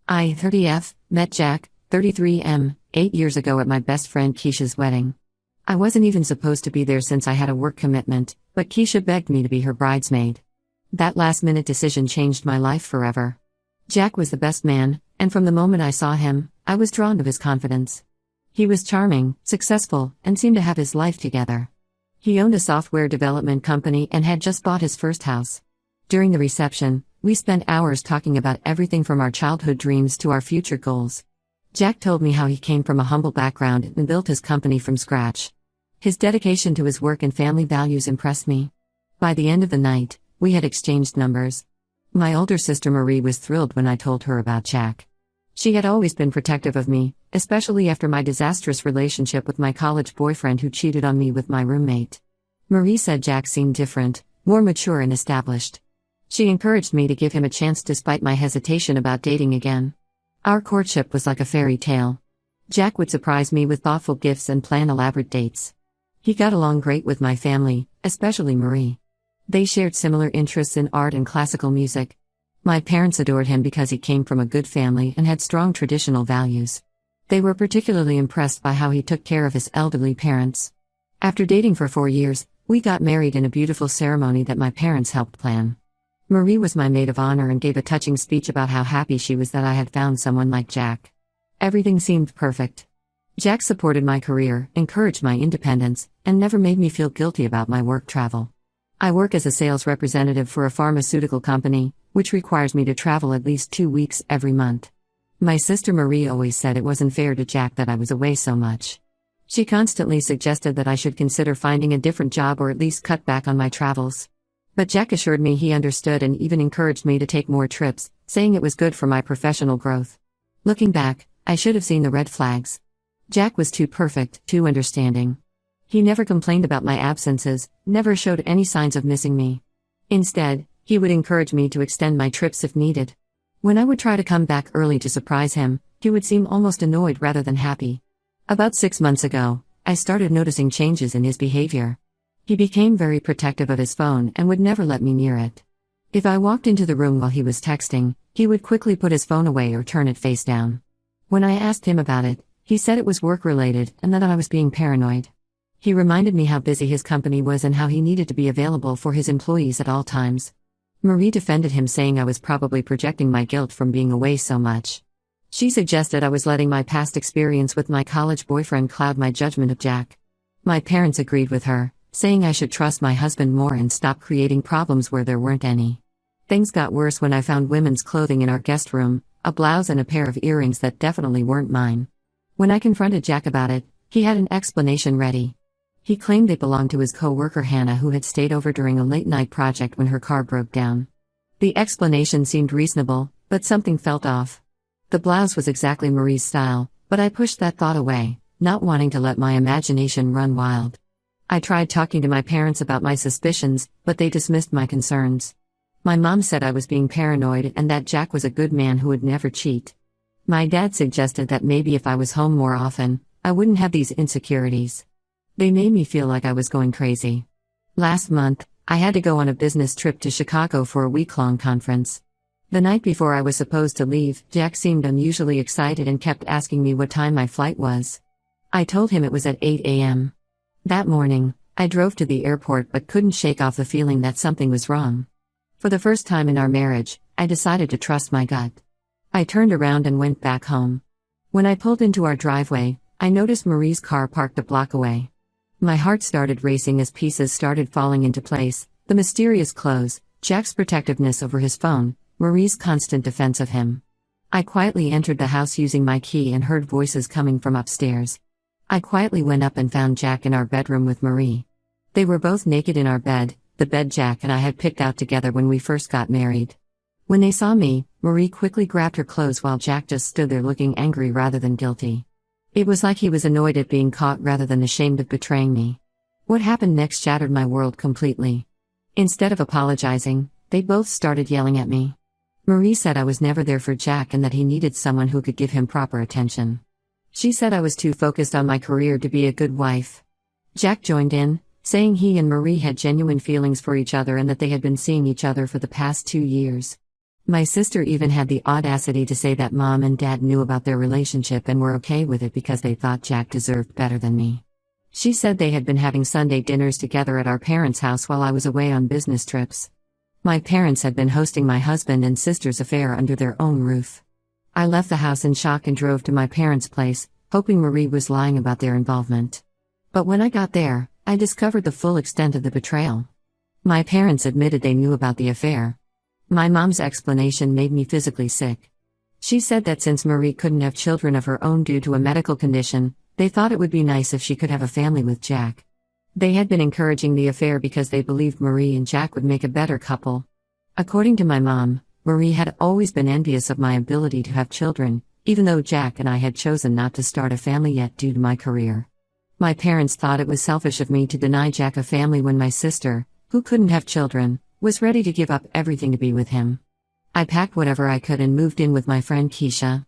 I, 30F, met Jack, 33M, 8 years ago at my best friend Keisha's wedding. I wasn't even supposed to be there since I had a work commitment, but Keisha begged me to be her bridesmaid. That last-minute decision changed my life forever. Jack was the best man, and from the moment I saw him, I was drawn to his confidence. He was charming, successful, and seemed to have his life together. He owned a software development company and had just bought his first house. During the reception, we spent hours talking about everything from our childhood dreams to our future goals. Jack told me how he came from a humble background and built his company from scratch. His dedication to his work and family values impressed me. By the end of the night, we had exchanged numbers. My older sister Marie was thrilled when I told her about Jack. She had always been protective of me, especially after my disastrous relationship with my college boyfriend who cheated on me with my roommate. Marie said Jack seemed different, more mature and established. She encouraged me to give him a chance despite my hesitation about dating again. Our courtship was like a fairy tale. Jack would surprise me with thoughtful gifts and plan elaborate dates. He got along great with my family, especially Marie. They shared similar interests in art and classical music. My parents adored him because he came from a good family and had strong traditional values. They were particularly impressed by how he took care of his elderly parents. After dating for 4 years, we got married in a beautiful ceremony that my parents helped plan. Marie was my maid of honor and gave a touching speech about how happy she was that I had found someone like Jack. Everything seemed perfect. Jack supported my career, encouraged my independence, and never made me feel guilty about my work travel. I work as a sales representative for a pharmaceutical company, which requires me to travel at least 2 weeks every month. My sister Marie always said it wasn't fair to Jack that I was away so much. She constantly suggested that I should consider finding a different job or at least cut back on my travels. But Jack assured me he understood and even encouraged me to take more trips, saying it was good for my professional growth. Looking back, I should have seen the red flags. Jack was too perfect, too understanding. He never complained about my absences, never showed any signs of missing me. Instead, he would encourage me to extend my trips if needed. When I would try to come back early to surprise him, he would seem almost annoyed rather than happy. About 6 months ago, I started noticing changes in his behavior. He became very protective of his phone and would never let me near it. If I walked into the room while he was texting, he would quickly put his phone away or turn it face down. When I asked him about it, he said it was work-related and that I was being paranoid. He reminded me how busy his company was and how he needed to be available for his employees at all times. Marie defended him, saying I was probably projecting my guilt from being away so much. She suggested I was letting my past experience with my college boyfriend cloud my judgment of Jack. My parents agreed with her, saying I should trust my husband more and stop creating problems where there weren't any. Things got worse when I found women's clothing in our guest room, a blouse and a pair of earrings that definitely weren't mine. When I confronted Jack about it, he had an explanation ready. He claimed they belonged to his co-worker Hannah, who had stayed over during a late-night project when her car broke down. The explanation seemed reasonable, but something felt off. The blouse was exactly Marie's style, but I pushed that thought away, not wanting to let my imagination run wild. I tried talking to my parents about my suspicions, but they dismissed my concerns. My mom said I was being paranoid and that Jack was a good man who would never cheat. My dad suggested that maybe if I was home more often, I wouldn't have these insecurities. They made me feel like I was going crazy. Last month, I had to go on a business trip to Chicago for a week-long conference. The night before I was supposed to leave, Jack seemed unusually excited and kept asking me what time my flight was. I told him it was at 8 a.m. That morning, I drove to the airport but couldn't shake off the feeling that something was wrong. For the first time in our marriage, I decided to trust my gut. I turned around and went back home. When I pulled into our driveway, I noticed Marie's car parked a block away. My heart started racing as pieces started falling into place: the mysterious clothes, Jack's protectiveness over his phone, Marie's constant defense of him. I quietly entered the house using my key and heard voices coming from upstairs. I quietly went up and found Jack in our bedroom with Marie. They were both naked in our bed, the bed Jack and I had picked out together when we first got married. When they saw me, Marie quickly grabbed her clothes while Jack just stood there looking angry rather than guilty. It was like he was annoyed at being caught rather than ashamed of betraying me. What happened next shattered my world completely. Instead of apologizing, they both started yelling at me. Marie said I was never there for Jack and that he needed someone who could give him proper attention. She said I was too focused on my career to be a good wife. Jack joined in, saying he and Marie had genuine feelings for each other and that they had been seeing each other for the past 2 years. My sister even had the audacity to say that mom and dad knew about their relationship and were okay with it because they thought Jack deserved better than me. She said they had been having Sunday dinners together at our parents' house while I was away on business trips. My parents had been hosting my husband and sister's affair under their own roof. I left the house in shock and drove to my parents' place, hoping Marie was lying about their involvement. But when I got there, I discovered the full extent of the betrayal. My parents admitted they knew about the affair. My mom's explanation made me physically sick. She said that since Marie couldn't have children of her own due to a medical condition, they thought it would be nice if she could have a family with Jack. They had been encouraging the affair because they believed Marie and Jack would make a better couple. According to my mom, Marie had always been envious of my ability to have children, even though Jack and I had chosen not to start a family yet due to my career. My parents thought it was selfish of me to deny Jack a family when my sister, who couldn't have children, was ready to give up everything to be with him. I packed whatever I could and moved in with my friend Keisha.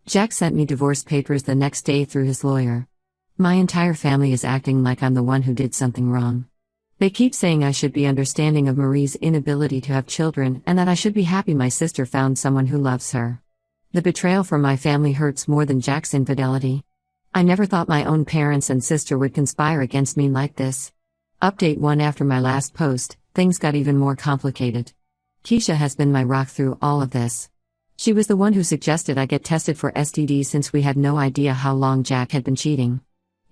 Jack sent me divorce papers the next day through his lawyer. My entire family is acting like I'm the one who did something wrong. They keep saying I should be understanding of Marie's inability to have children and that I should be happy my sister found someone who loves her. The betrayal from my family hurts more than Jack's infidelity. I never thought my own parents and sister would conspire against me like this. Update 1: after my last post, things got even more complicated. Keisha has been my rock through all of this. She was the one who suggested I get tested for STD since we had no idea how long Jack had been cheating.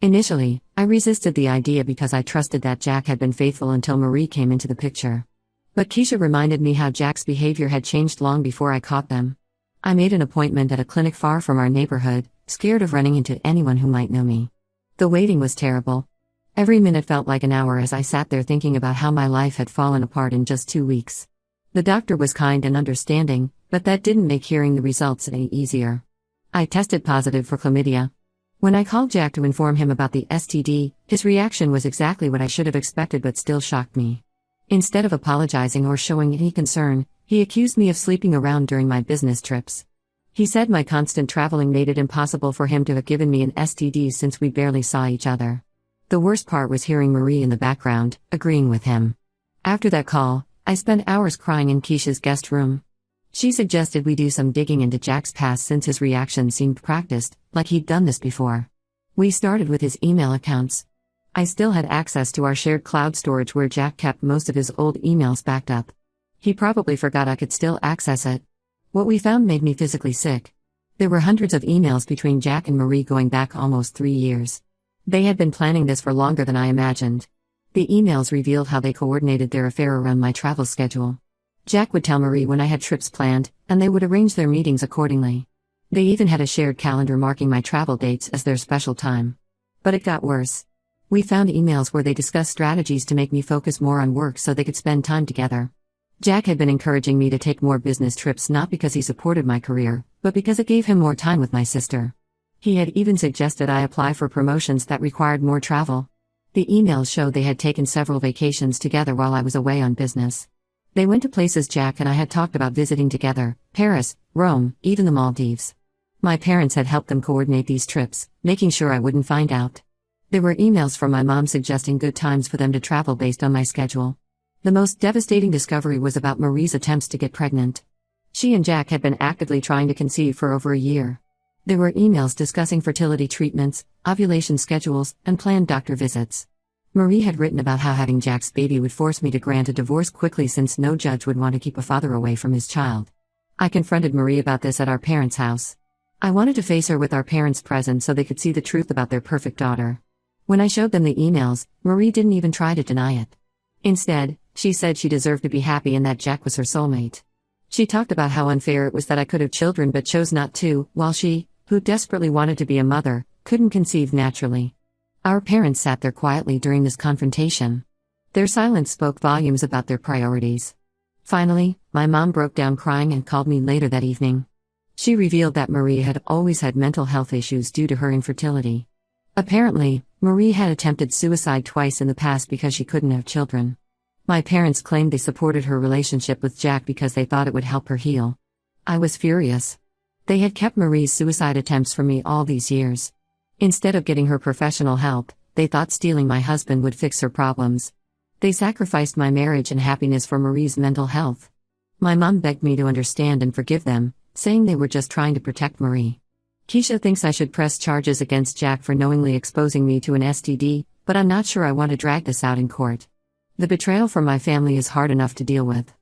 Initially, I resisted the idea because I trusted that Jack had been faithful until Marie came into the picture. But Keisha reminded me how Jack's behavior had changed long before I caught them. I made an appointment at a clinic far from our neighborhood, scared of running into anyone who might know me. The waiting was terrible. Every minute felt like an hour as I sat there thinking about how my life had fallen apart in just 2 weeks. The doctor was kind and understanding, but that didn't make hearing the results any easier. I tested positive for chlamydia. When I called Jack to inform him about the STD, his reaction was exactly what I should have expected but still shocked me. Instead of apologizing or showing any concern, he accused me of sleeping around during my business trips. He said my constant traveling made it impossible for him to have given me an STD since we barely saw each other. The worst part was hearing Marie in the background, agreeing with him. After that call, I spent hours crying in Keisha's guest room. She suggested we do some digging into Jack's past since his reaction seemed practiced, like he'd done this before. We started with his email accounts. I still had access to our shared cloud storage where Jack kept most of his old emails backed up. He probably forgot I could still access it. What we found made me physically sick. There were hundreds of emails between Jack and Marie going back almost 3 years. They had been planning this for longer than I imagined. The emails revealed how they coordinated their affair around my travel schedule. Jack would tell Marie when I had trips planned, and they would arrange their meetings accordingly. They even had a shared calendar marking my travel dates as their special time. But it got worse. We found emails where they discussed strategies to make me focus more on work so they could spend time together. Jack had been encouraging me to take more business trips not because he supported my career, but because it gave him more time with my sister. He had even suggested I apply for promotions that required more travel. The emails showed they had taken several vacations together while I was away on business. They went to places Jack and I had talked about visiting together: Paris, Rome, even the Maldives. My parents had helped them coordinate these trips, making sure I wouldn't find out. There were emails from my mom suggesting good times for them to travel based on my schedule. The most devastating discovery was about Marie's attempts to get pregnant. She and Jack had been actively trying to conceive for over a year. There were emails discussing fertility treatments, ovulation schedules, and planned doctor visits. Marie had written about how having Jack's baby would force me to grant a divorce quickly since no judge would want to keep a father away from his child. I confronted Marie about this at our parents' house. I wanted to face her with our parents present so they could see the truth about their perfect daughter. When I showed them the emails, Marie didn't even try to deny it. Instead, she said she deserved to be happy and that Jack was her soulmate. She talked about how unfair it was that I could have children but chose not to, while she, who desperately wanted to be a mother, couldn't conceive naturally. Our parents sat there quietly during this confrontation. Their silence spoke volumes about their priorities. Finally, my mom broke down crying and called me later that evening. She revealed that Marie had always had mental health issues due to her infertility. Apparently, Marie had attempted suicide twice in the past because she couldn't have children. My parents claimed they supported her relationship with Jack because they thought it would help her heal. I was furious. They had kept Marie's suicide attempts from me all these years. Instead of getting her professional help, they thought stealing my husband would fix her problems. They sacrificed my marriage and happiness for Marie's mental health. My mom begged me to understand and forgive them, saying they were just trying to protect Marie. Keisha thinks I should press charges against Jack for knowingly exposing me to an STD, but I'm not sure I want to drag this out in court. The betrayal from my family is hard enough to deal with.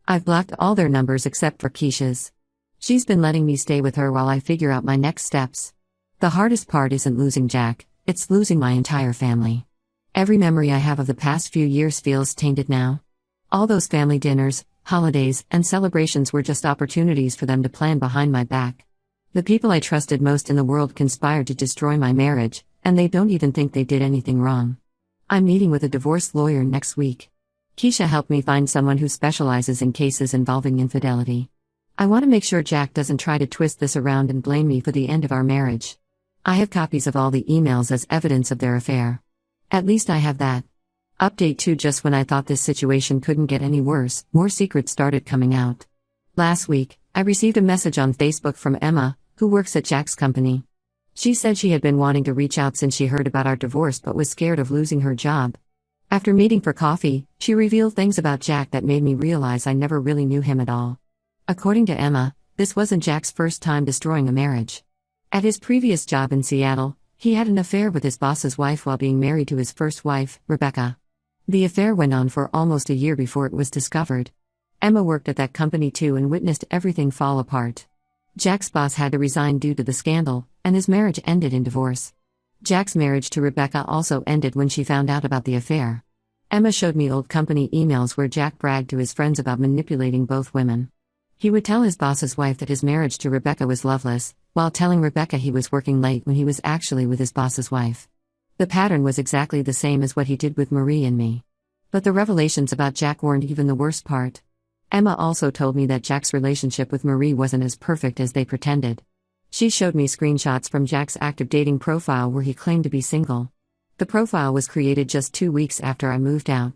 I've blocked all their numbers except for Keisha's. She's been letting me stay with her while I figure out my next steps. The hardest part isn't losing Jack, it's losing my entire family. Every memory I have of the past few years feels tainted now. All those family dinners, holidays, and celebrations were just opportunities for them to plan behind my back. The people I trusted most in the world conspired to destroy my marriage, and they don't even think they did anything wrong. I'm meeting with a divorce lawyer next week. Keisha helped me find someone who specializes in cases involving infidelity. I want to make sure Jack doesn't try to twist this around and blame me for the end of our marriage. I have copies of all the emails as evidence of their affair. At least I have that. Update 2: Just when I thought this situation couldn't get any worse, more secrets started coming out. Last week, I received a message on Facebook from Emma, who works at Jack's company. She said she had been wanting to reach out since she heard about our divorce but was scared of losing her job. After meeting for coffee, she revealed things about Jack that made me realize I never really knew him at all. According to Emma, this wasn't Jack's first time destroying a marriage. At his previous job in Seattle, he had an affair with his boss's wife while being married to his first wife, Rebecca. The affair went on for almost a year before it was discovered. Emma worked at that company too and witnessed everything fall apart. Jack's boss had to resign due to the scandal, and his marriage ended in divorce. Jack's marriage to Rebecca also ended when she found out about the affair. Emma showed me old company emails where Jack bragged to his friends about manipulating both women. He would tell his boss's wife that his marriage to Rebecca was loveless, while telling Rebecca he was working late when he was actually with his boss's wife. The pattern was exactly the same as what he did with Marie and me. But the revelations about Jack weren't even the worst part. Emma also told me that Jack's relationship with Marie wasn't as perfect as they pretended. She showed me screenshots from Jack's active dating profile where he claimed to be single. The profile was created just 2 weeks after I moved out.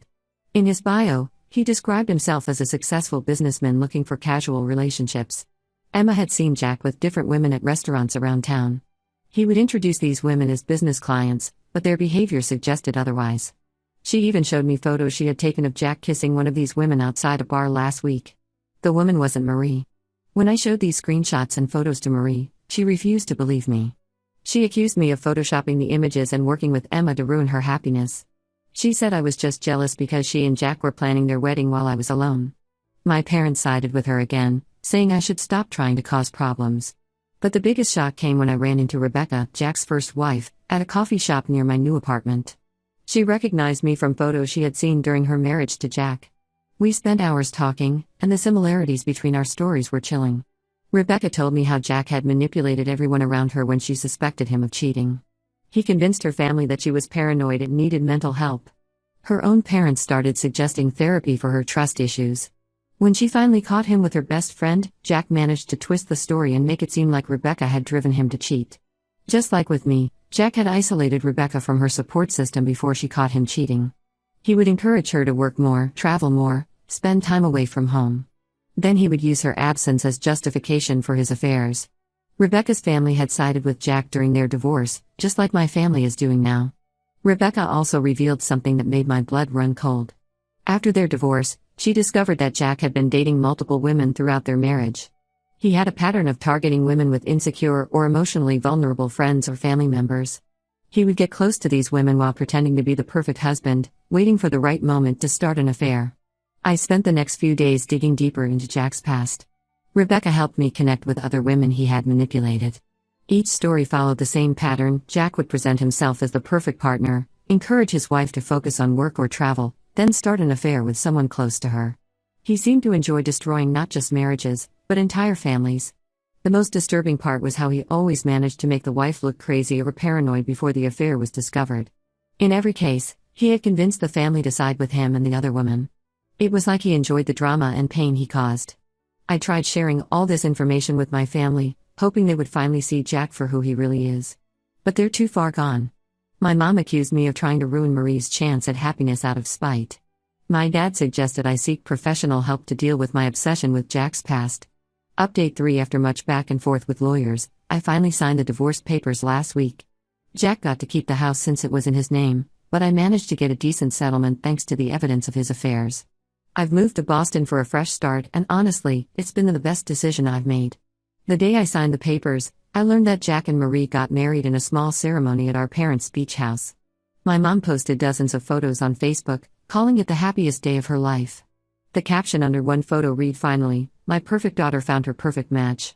In his bio, he described himself as a successful businessman looking for casual relationships. Emma had seen Jack with different women at restaurants around town. He would introduce these women as business clients, but their behavior suggested otherwise. She even showed me photos she had taken of Jack kissing one of these women outside a bar last week. The woman wasn't Marie. When I showed these screenshots and photos to Marie, she refused to believe me. She accused me of photoshopping the images and working with Emma to ruin her happiness. She said I was just jealous because she and Jack were planning their wedding while I was alone. My parents sided with her again, saying I should stop trying to cause problems. But the biggest shock came when I ran into Rebecca, Jack's first wife, at a coffee shop near my new apartment. She recognized me from photos she had seen during her marriage to Jack. We spent hours talking, and the similarities between our stories were chilling. Rebecca told me how Jack had manipulated everyone around her when she suspected him of cheating. He convinced her family that she was paranoid and needed mental help. Her own parents started suggesting therapy for her trust issues. When she finally caught him with her best friend, Jack managed to twist the story and make it seem like Rebecca had driven him to cheat. Just like with me, Jack had isolated Rebecca from her support system before she caught him cheating. He would encourage her to work more, travel more, spend time away from home. Then he would use her absence as justification for his affairs. Rebecca's family had sided with Jack during their divorce, just like my family is doing now. Rebecca also revealed something that made my blood run cold. After their divorce, she discovered that Jack had been dating multiple women throughout their marriage. He had a pattern of targeting women with insecure or emotionally vulnerable friends or family members. He would get close to these women while pretending to be the perfect husband, waiting for the right moment to start an affair. I spent the next few days digging deeper into Jack's past. Rebecca helped me connect with other women he had manipulated. Each story followed the same pattern. Jack would present himself as the perfect partner, encourage his wife to focus on work or travel, then start an affair with someone close to her. He seemed to enjoy destroying not just marriages, but entire families. The most disturbing part was how he always managed to make the wife look crazy or paranoid before the affair was discovered. In every case, he had convinced the family to side with him and the other woman. It was like he enjoyed the drama and pain he caused. I tried sharing all this information with my family, hoping they would finally see Jack for who he really is. But they're too far gone. My mom accused me of trying to ruin Marie's chance at happiness out of spite. My dad suggested I seek professional help to deal with my obsession with Jack's past. Update 3: After much back and forth with lawyers, I finally signed the divorce papers last week. Jack got to keep the house since it was in his name, but I managed to get a decent settlement thanks to the evidence of his affairs. I've moved to Boston for a fresh start, and honestly, it's been the best decision I've made. The day I signed the papers, I learned that Jack and Marie got married in a small ceremony at our parents' beach house. My mom posted dozens of photos on Facebook, calling it the happiest day of her life. The caption under one photo read, "Finally, my perfect daughter found her perfect match."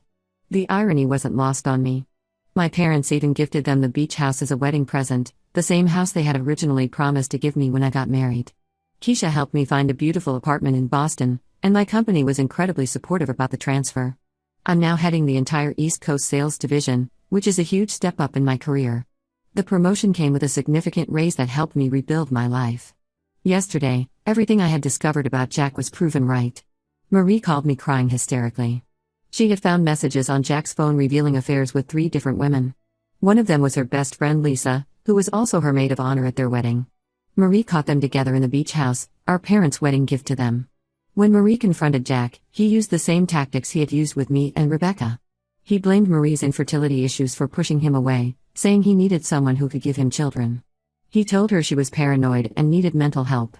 The irony wasn't lost on me. My parents even gifted them the beach house as a wedding present, the same house they had originally promised to give me when I got married. Keisha helped me find a beautiful apartment in Boston, and my company was incredibly supportive about the transfer. I'm now heading the entire East Coast sales division, which is a huge step up in my career. The promotion came with a significant raise that helped me rebuild my life. Yesterday, everything I had discovered about Jack was proven right. Marie called me crying hysterically. She had found messages on Jack's phone revealing affairs with 3 different women. One of them was her best friend Lisa, who was also her maid of honor at their wedding. Marie caught them together in the beach house, our parents' wedding gift to them. When Marie confronted Jack, he used the same tactics he had used with me and Rebecca. He blamed Marie's infertility issues for pushing him away, saying he needed someone who could give him children. He told her she was paranoid and needed mental help.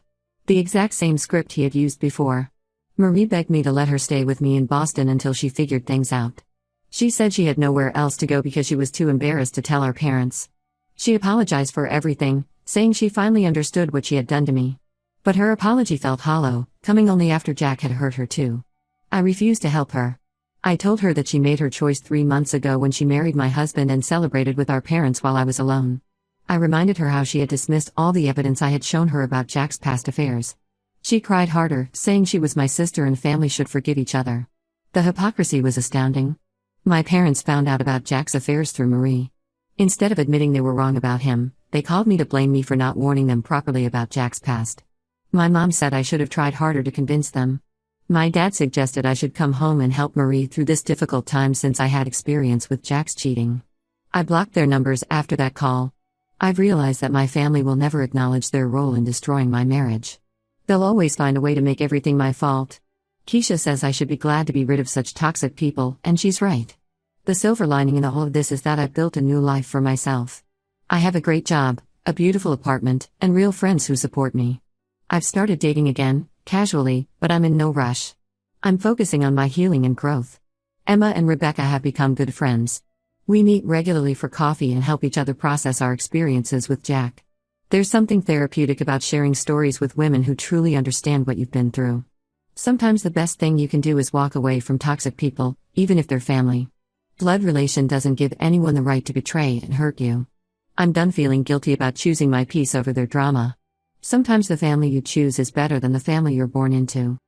The exact same script he had used before. Marie begged me to let her stay with me in Boston until she figured things out. She said she had nowhere else to go because she was too embarrassed to tell our parents. She apologized for everything, saying she finally understood what she had done to me. But her apology felt hollow, coming only after Jack had hurt her too. I refused to help her. I told her that she made her choice 3 months ago when she married my husband and celebrated with our parents while I was alone. I reminded her how she had dismissed all the evidence I had shown her about Jack's past affairs. She cried harder, saying she was my sister and family should forgive each other. The hypocrisy was astounding. My parents found out about Jack's affairs through Marie. Instead of admitting they were wrong about him, they called me to blame me for not warning them properly about Jack's past. My mom said I should have tried harder to convince them. My dad suggested I should come home and help Marie through this difficult time since I had experience with Jack's cheating. I blocked their numbers after that call. I've realized that my family will never acknowledge their role in destroying my marriage. They'll always find a way to make everything my fault. Keisha says I should be glad to be rid of such toxic people, and she's right. The silver lining in all of this is that I've built a new life for myself. I have a great job, a beautiful apartment, and real friends who support me. I've started dating again, casually, but I'm in no rush. I'm focusing on my healing and growth. Emma and Rebecca have become good friends. We meet regularly for coffee and help each other process our experiences with Jack. There's something therapeutic about sharing stories with women who truly understand what you've been through. Sometimes the best thing you can do is walk away from toxic people, even if they're family. Blood relation doesn't give anyone the right to betray and hurt you. I'm done feeling guilty about choosing my peace over their drama. Sometimes the family you choose is better than the family you're born into.